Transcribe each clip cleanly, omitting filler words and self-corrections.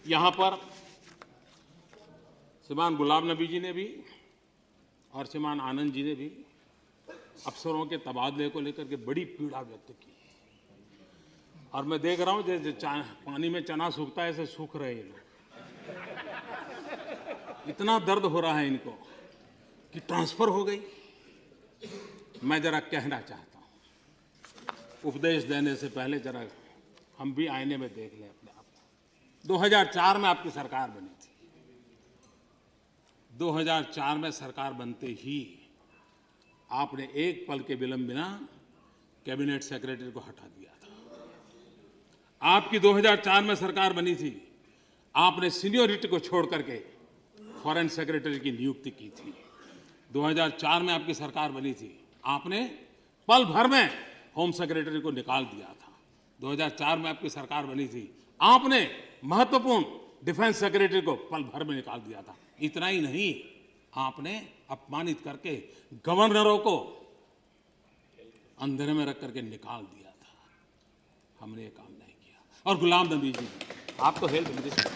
यहाँ पर श्रीमान गुलाम नबी जी ने भी और श्रीमान आनंद जी ने भी अफसरों के तबादले को लेकर के बड़ी पीड़ा व्यक्त की। और मैं देख रहा हूँ जैसे पानी में चना सूखता है ऐसे सूख रहे हैं लोग। इतना दर्द हो रहा है इनको कि ट्रांसफर हो गई। मैं जरा कहना चाहता हूँ, उपदेश देने से पहले जरा हम भी आईने में देख लें अपने आप को। 2004 में आपकी सरकार बनी थी। 2004 में सरकार बनते ही आपने एक पल के विलंब बिना कैबिनेट सेक्रेटरी को हटा दिया था। आपकी 2004 में सरकार बनी थी, आपने सीनियरिटी को छोड़ करके फॉरेन सेक्रेटरी की नियुक्ति की थी। 2004 में आपकी सरकार बनी थी, आपने पल भर में होम सेक्रेटरी को निकाल दिया था। 2004 में आपकी सरकार बनी थी, आपने महत्वपूर्ण डिफेंस सेक्रेटरी को पल भर में निकाल दिया था। इतना ही नहीं, आपने अपमानित करके गवर्नरों को अंधेरे में रख करके निकाल दिया था। हमने ये काम नहीं किया। और गुलाम नबी जी, आप तो हेल्थ मिनिस्टर,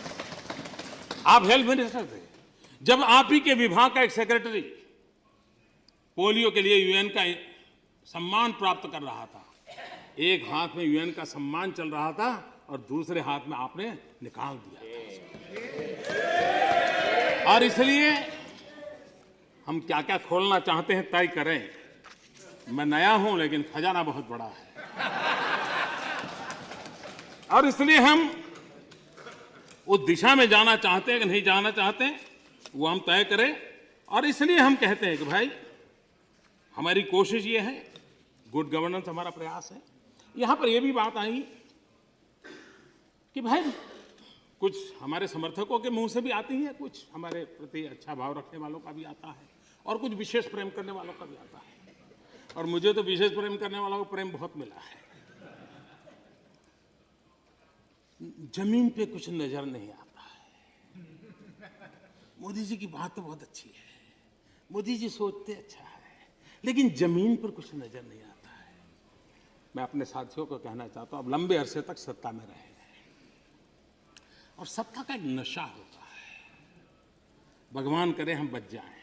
आप हेल्थ मिनिस्टर थे जब आप ही के विभाग का एक सेक्रेटरी पोलियो के लिए यूएन का सम्मान प्राप्त कर रहा था। एक हाथ में यूएन का सम्मान चल रहा था और दूसरे हाथ में आपने निकाल दिया था। और इसलिए हम क्या क्या खोलना चाहते हैं तय करें। मैं नया हूं लेकिन खजाना बहुत बड़ा है और इसलिए हम उस दिशा में जाना चाहते हैं कि नहीं जाना चाहते वो हम तय करें। और इसलिए हम कहते हैं कि भाई हमारी कोशिश ये है, गुड गवर्नेंस हमारा प्रयास है। यहां पर यह भी बात आई कि भाई कुछ हमारे समर्थकों के मुंह से भी आती है, कुछ हमारे प्रति अच्छा भाव रखने वालों का भी आता है और कुछ विशेष प्रेम करने वालों का भी आता है। और मुझे तो विशेष प्रेम करने वालों को प्रेम बहुत मिला है। जमीन पे कुछ नजर नहीं आता है। मोदी जी की बात तो बहुत अच्छी है, मोदी जी सोचते अच्छा है, लेकिन जमीन पर कुछ नजर नहीं आता है। मैं अपने साथियों को कहना चाहता हूं, अब लंबे अरसे तक सत्ता में रहे और सत्ता का एक नशा होता है, भगवान करे हम बच जाएं।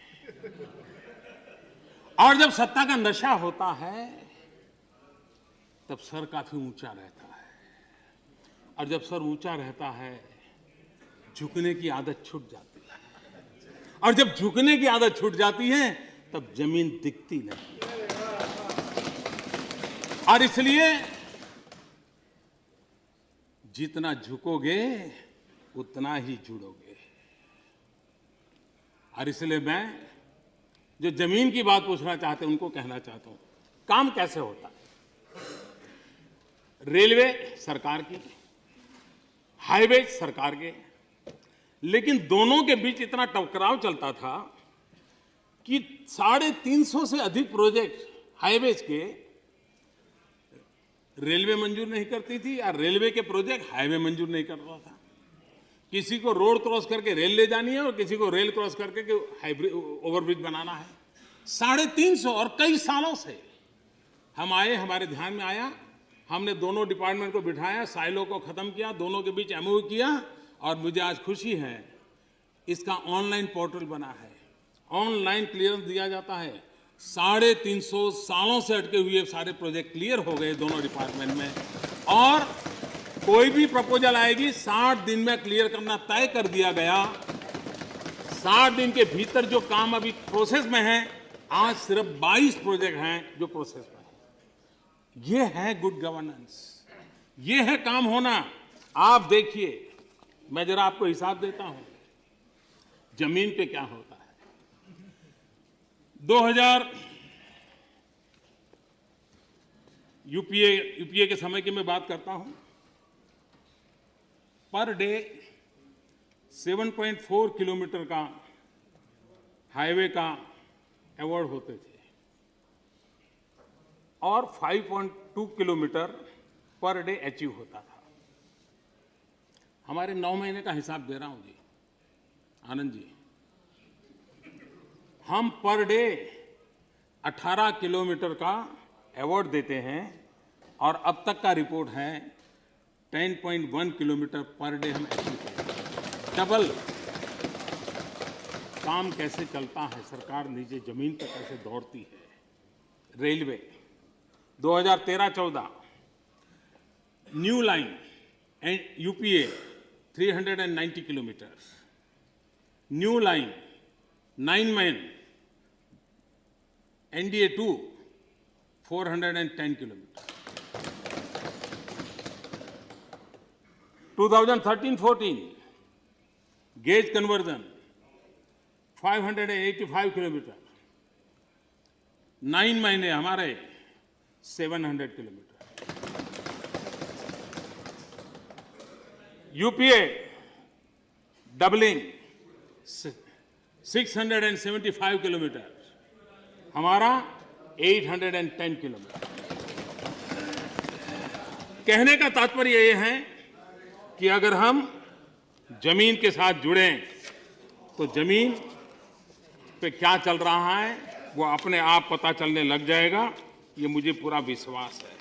और जब सत्ता का नशा होता है तब सर काफी ऊंचा रहता है और जब सर ऊंचा रहता है झुकने की आदत छूट जाती है और जब झुकने की आदत छूट जाती है तब जमीन दिखती नहीं। और इसलिए जितना झुकोगे उतना ही जुड़ोगे। और इसलिए मैं जो जमीन की बात पूछना चाहते हैं उनको कहना चाहता हूं, काम कैसे होता है। रेलवे सरकार की, हाईवे सरकार के, लेकिन दोनों के बीच इतना टकराव चलता था कि 350 से अधिक प्रोजेक्ट हाईवेज के रेलवे मंजूर नहीं करती थी और रेलवे के प्रोजेक्ट हाईवे मंजूर नहीं करता था। किसी को रोड क्रॉस करके रेल ले जानी है और किसी को रेल क्रॉस करके हाईब्रिज ओवरब्रिज बनाना है। 350 और कई सालों से हम आए, हमारे ध्यान में आया, हमने दोनों डिपार्टमेंट को बिठाया, साइलो को खत्म किया, दोनों के बीच एमओयू किया और मुझे आज खुशी है इसका ऑनलाइन पोर्टल बना है, ऑनलाइन क्लियरेंस दिया जाता है। 350 सालों से अटके हुए सारे प्रोजेक्ट क्लियर हो गए दोनों डिपार्टमेंट में और कोई भी प्रपोजल आएगी 60 दिन में क्लियर करना तय कर दिया गया। 60 दिन के भीतर जो काम अभी प्रोसेस में है, आज सिर्फ 22 प्रोजेक्ट हैं जो प्रोसेस में है। ये है गुड गवर्नेंस, ये है काम होना। आप देखिए, मैं जरा आपको हिसाब देता हूं जमीन पे क्या होता है। 2000 यूपीए के समय की मैं बात करता हूं, पर डे 7.4 किलोमीटर का हाईवे का अवार्ड होते थे और 5.2 किलोमीटर पर डे अचीव होता था। हमारे 9 महीने का हिसाब दे रहा हूं जी, आनंद जी, हम पर डे 18 किलोमीटर का अवार्ड देते हैं और अब तक का रिपोर्ट है 10.1 किलोमीटर पर डे हम अचीव करते हैं। डबल काम कैसे चलता है, सरकार नीचे जमीन पर कैसे दौड़ती है। Railway 2013-14 new line and UPA 390 kilometres, new line 9 man NDA 2 410 kilometre. 2013-14 gauge conversion 585 kilometre, 9 महीने हमारे 700 किलोमीटर। यूपीए डबलिंग 675 किलोमीटर, हमारा 810 किलोमीटर। कहने का तात्पर्य ये है कि अगर हम जमीन के साथ जुड़ें तो जमीन पे क्या चल रहा है वो अपने आप पता चलने लग जाएगा, ये मुझे पूरा विश्वास है।